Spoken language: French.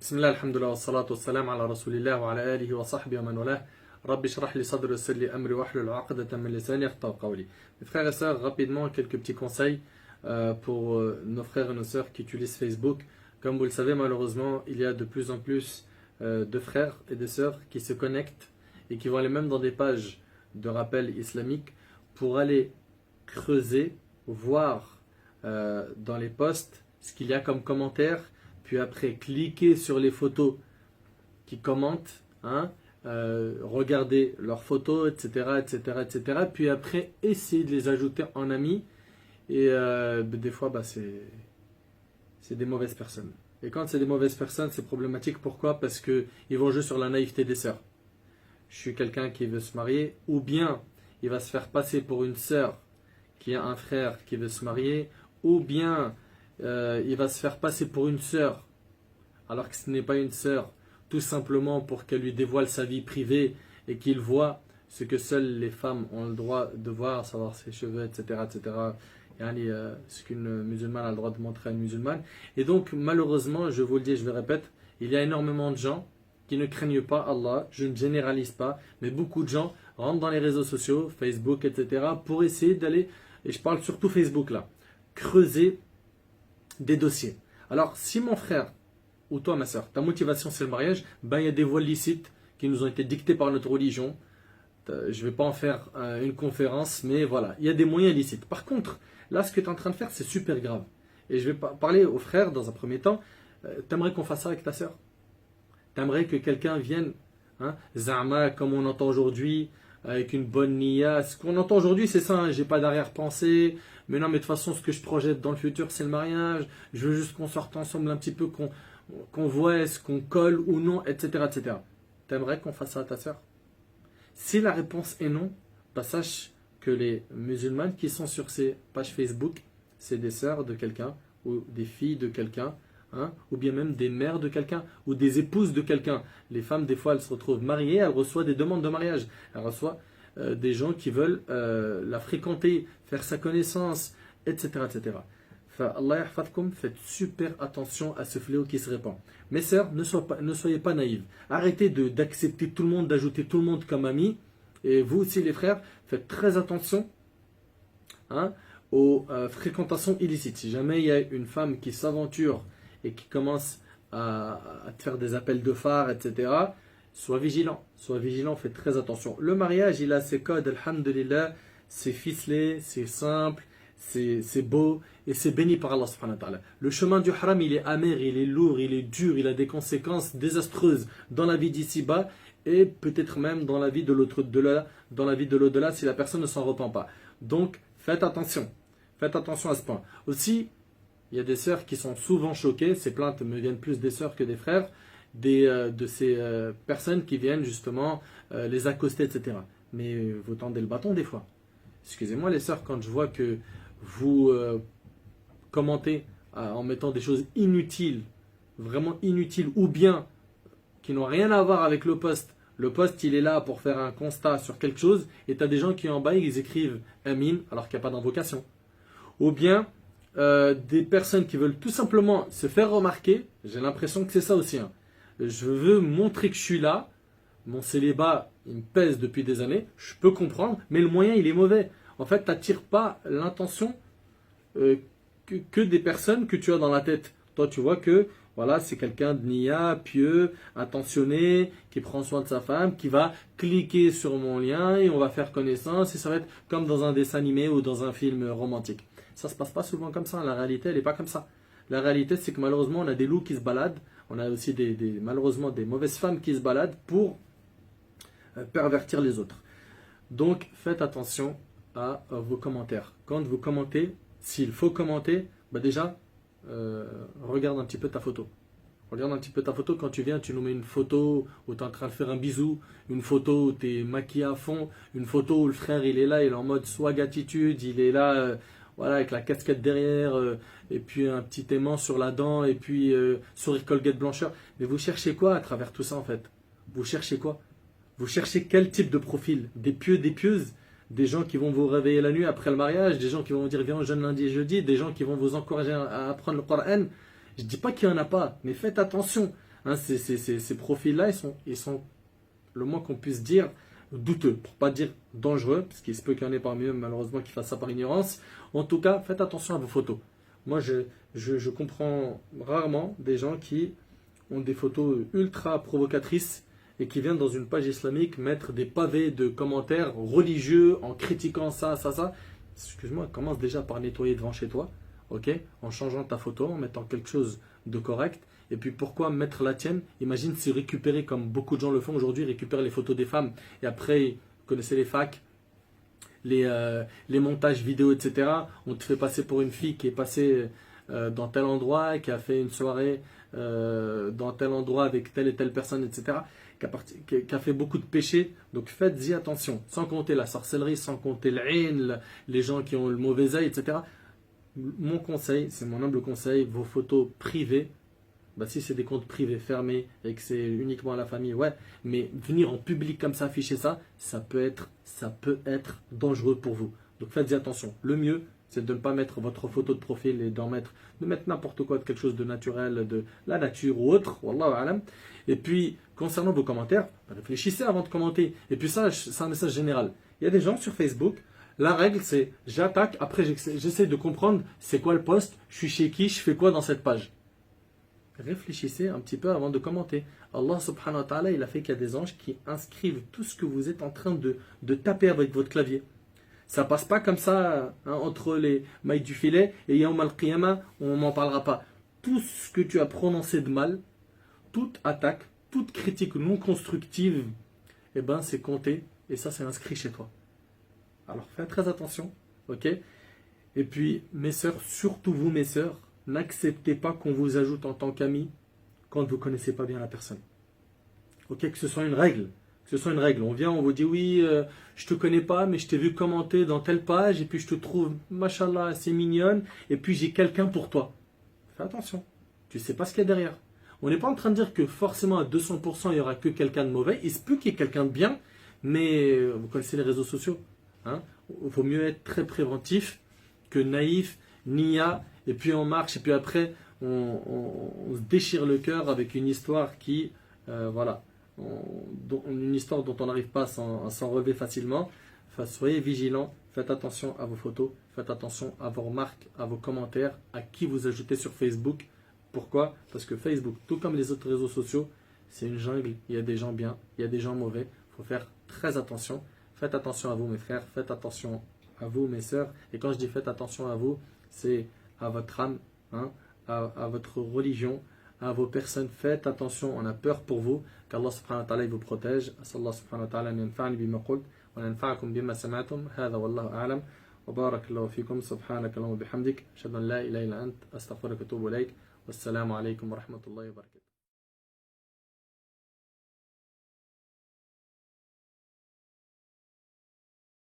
بسم الله الحمد لله والصلاة والسلام على رسول الله وعلى آله وصحبه ومن والاه. ربي اشرح لي صدري ويسر لي أمري واحلل عقدة من لساني يفقهوا قولي. Mes frères et sœurs, rapidement quelques petits conseils pour nos frères et nos sœurs qui utilisent Facebook. Comme vous le savez, malheureusement, il y a de plus en plus de frères et de sœurs qui se connectent et qui vont aller même dans des pages de rappel islamique pour aller creuser, voir dans les posts ce qu'il y a comme commentaires, puis après cliquer sur les photos qui commentent, regarder leurs photos, etc., etc., etc., puis après essayer de les ajouter en amis, et des fois c'est des mauvaises personnes. Et quand c'est des mauvaises personnes, c'est problématique. Pourquoi? Parce qu'ils vont jouer sur la naïveté des sœurs. Je suis quelqu'un qui veut se marier, ou bien il va se faire passer pour une sœur qui a un frère qui veut se marier, ou bien il va se faire passer pour une sœur alors que ce n'est pas une sœur, tout simplement pour qu'elle lui dévoile sa vie privée et qu'il voit ce que seules les femmes ont le droit de voir, savoir ses cheveux, etc., etc. Ce qu'une musulmane a le droit de montrer à une musulmane. Et donc malheureusement, je vous le dis, je le répète, il y a énormément de gens qui ne craignent pas Allah. Je ne généralise pas, mais beaucoup de gens rentrent dans les réseaux sociaux, Facebook, etc., pour essayer d'aller, et je parle surtout Facebook là, creuser des dossiers. Alors si mon frère ou toi ma soeur, ta motivation c'est le mariage, il y a des voies licites qui nous ont été dictées par notre religion. Je ne vais pas en faire une conférence, mais voilà, il y a des moyens licites. Par contre, là ce que tu es en train de faire c'est super grave. Et je vais parler aux frères dans un premier temps. T'aimerais qu'on fasse ça avec ta soeur? T'aimerais que quelqu'un vienne, Zama, comme on entend aujourd'hui, avec une bonne niya. Ce qu'on entend aujourd'hui, c'est ça, j'ai pas d'arrière-pensée. Mais non, mais de toute façon, ce que je projette dans le futur, c'est le mariage. Je veux juste qu'on sorte ensemble un petit peu, qu'on voit est-ce qu'on colle ou non, etc., etc. T'aimerais qu'on fasse ça à ta soeur? Si la réponse est non, sache que les musulmanes qui sont sur ces pages Facebook, c'est des sœurs de quelqu'un, ou des filles de quelqu'un, ou bien même des mères de quelqu'un, ou des épouses de quelqu'un. Les femmes, des fois, elles se retrouvent mariées, elles reçoivent des demandes de mariage. Elles reçoivent des gens qui veulent la fréquenter, faire sa connaissance, etc., etc. Allah yahfadkoum, faites super attention à ce fléau qui se répand. Mes sœurs, ne soyez pas naïves. Arrêtez d'accepter tout le monde, d'ajouter tout le monde comme ami. Et vous aussi les frères, faites très attention aux fréquentations illicites. Si jamais il y a une femme qui s'aventure et qui commence à te faire des appels de phare, etc., sois vigilant, faites très attention. Le mariage, il a ses codes, alhamdulillah, c'est ficelé, c'est simple, c'est beau et c'est béni par Allah subhanahu wa ta'ala. Le chemin du haram, il est amer, il est lourd, il est dur, il a des conséquences désastreuses dans la vie d'ici-bas et peut-être même dans la vie de l'au-delà si la personne ne s'en repent pas. Donc faites attention à ce point. Aussi, il y a des sœurs qui sont souvent choquées, ces plaintes me viennent plus des sœurs que des frères, de ces personnes qui viennent justement les accoster, etc. Mais vous tendez le bâton des fois. Excusez-moi les sœurs, quand je vois que vous commentez en mettant des choses inutiles, vraiment inutiles, ou bien qui n'ont rien à voir avec le post. Le post, il est là pour faire un constat sur quelque chose, et tu as des gens qui en bas, ils écrivent Amin, alors qu'il n'y a pas d'invocation. Ou bien des personnes qui veulent tout simplement se faire remarquer. J'ai l'impression que c'est ça aussi. Je veux montrer que je suis là. Mon célibat, il me pèse depuis des années. Je peux comprendre, mais le moyen, il est mauvais. En fait, tu n'attires pas l'intention que des personnes que tu as dans la tête. Toi, tu vois que voilà, c'est quelqu'un de niya, pieux, attentionné, qui prend soin de sa femme, qui va cliquer sur mon lien et on va faire connaissance. Et ça va être comme dans un dessin animé ou dans un film romantique. Ça ne se passe pas souvent comme ça. La réalité, elle n'est pas comme ça. La réalité, c'est que malheureusement, on a des loups qui se baladent. On a aussi malheureusement des mauvaises femmes qui se baladent pour pervertir les autres. Donc, faites attention à vos commentaires. Quand vous commentez, s'il faut commenter, déjà, regarde un petit peu ta photo. Regarde un petit peu ta photo. Quand tu viens, tu nous mets une photo où tu es en train de faire un bisou, une photo où tu es maquillé à fond, une photo où le frère il est là, il est en mode swag attitude, il est là voilà, avec la casquette derrière, et puis un petit aimant sur la dent, et puis sourire Colgate blancheur. Mais vous cherchez quoi à travers tout ça en fait? Vous cherchez quoi? Vous cherchez quel type de profil? Des pieux, des pieuses? Des gens qui vont vous réveiller la nuit après le mariage? Des gens qui vont vous dire viens au jeûne lundi et jeudi? Des gens qui vont vous encourager à apprendre le Coran? Je ne dis pas qu'il n'y en a pas, mais faites attention Hein, ces profils-là, ils sont, le moins qu'on puisse dire, douteux, pour pas dire dangereux, parce qu'il se peut qu'il y en ait parmi eux, malheureusement, qui fassent ça par ignorance. En tout cas, faites attention à vos photos. Moi, je comprends rarement des gens qui ont des photos ultra provocatrices et qui viennent dans une page islamique mettre des pavés de commentaires religieux en critiquant ça, ça, ça. Excuse-moi, commence déjà par nettoyer devant chez toi, ok, en changeant ta photo, en mettant quelque chose de correct. Et puis pourquoi mettre la tienne? Imagine si récupérer, comme beaucoup de gens le font aujourd'hui, récupérer les photos des femmes et après, vous connaissez les facs, les montages vidéo, etc. On te fait passer pour une fille qui est passée dans tel endroit, qui a fait une soirée dans tel endroit avec telle et telle personne, etc. Qui a fait beaucoup de péchés. Donc faites-y attention. Sans compter la sorcellerie, sans compter l'ain, les gens qui ont le mauvais œil, etc. Mon conseil, c'est mon humble conseil, vos photos privées, bah si c'est des comptes privés fermés et que c'est uniquement à la famille, ouais, mais venir en public comme ça, afficher ça, ça peut être dangereux pour vous. Donc faites-y attention. Le mieux, c'est de ne pas mettre votre photo de profil et de mettre n'importe quoi, de quelque chose de naturel, de la nature ou autre, wallahu alam. Et puis, concernant vos commentaires, réfléchissez avant de commenter. Et puis ça, c'est un message général. Il y a des gens sur Facebook, la règle c'est j'attaque, après j'essaie de comprendre c'est quoi le post, je suis chez qui, je fais quoi dans cette page. Réfléchissez un petit peu avant de commenter. Allah subhanahu wa ta'ala, il a fait qu'il y a des anges qui inscrivent tout ce que vous êtes en train de taper avec votre clavier. Ça passe pas comme ça hein, entre les mailles du filet et Yawm al-Qiyamah, on n'en parlera pas. Tout ce que tu as prononcé de mal, toute attaque, toute critique non constructive, eh ben c'est compté et ça c'est inscrit chez toi. Alors faites très attention, ok? Et puis mes sœurs, surtout vous mes sœurs, n'acceptez pas qu'on vous ajoute en tant qu'ami quand vous ne connaissez pas bien la personne. Ok, que ce soit une règle. Que ce soit une règle. On vient, on vous dit oui, je te connais pas, mais je t'ai vu commenter dans telle page, et puis je te trouve, machallah, assez mignonne, et puis j'ai quelqu'un pour toi. Fais attention. Tu sais pas ce qu'il y a derrière. On n'est pas en train de dire que forcément à 200% il y aura que quelqu'un de mauvais. Il se peut qu'il y ait quelqu'un de bien, mais vous connaissez les réseaux sociaux. Hein, il vaut mieux être très préventif que naïf, nia, et puis on marche, et puis après on se déchire le cœur avec une histoire qui, voilà, une histoire dont on n'arrive pas à s'en relever facilement. Enfin, soyez vigilants, faites attention à vos photos, faites attention à vos remarques, à vos commentaires, à qui vous ajoutez sur Facebook. Pourquoi? Parce que Facebook, tout comme les autres réseaux sociaux, c'est une jungle, il y a des gens bien, il y a des gens mauvais, il faut faire très attention. Faites attention à vous mes frères, faites attention à vous mes sœurs, et quand je dis faites attention à vous, c'est à votre âme, hein, à votre religion, à vos personnes, faites attention, on a peur pour vous, qu'Allah subhanahu wa ta'ala vous protège. Allah subhanahu wa ta'ala yanfa'ni bima qult wa yanfa'akum bima sami'tum, hadha wallahu a'lam, wa barakallahu fikum, subhanaka wa bihamdik, ashhadu an la ilaha illa ant, astaghfiruka wa atubu ilayk, wassalamu alaykum wa rahmatullahi wa barakatuh.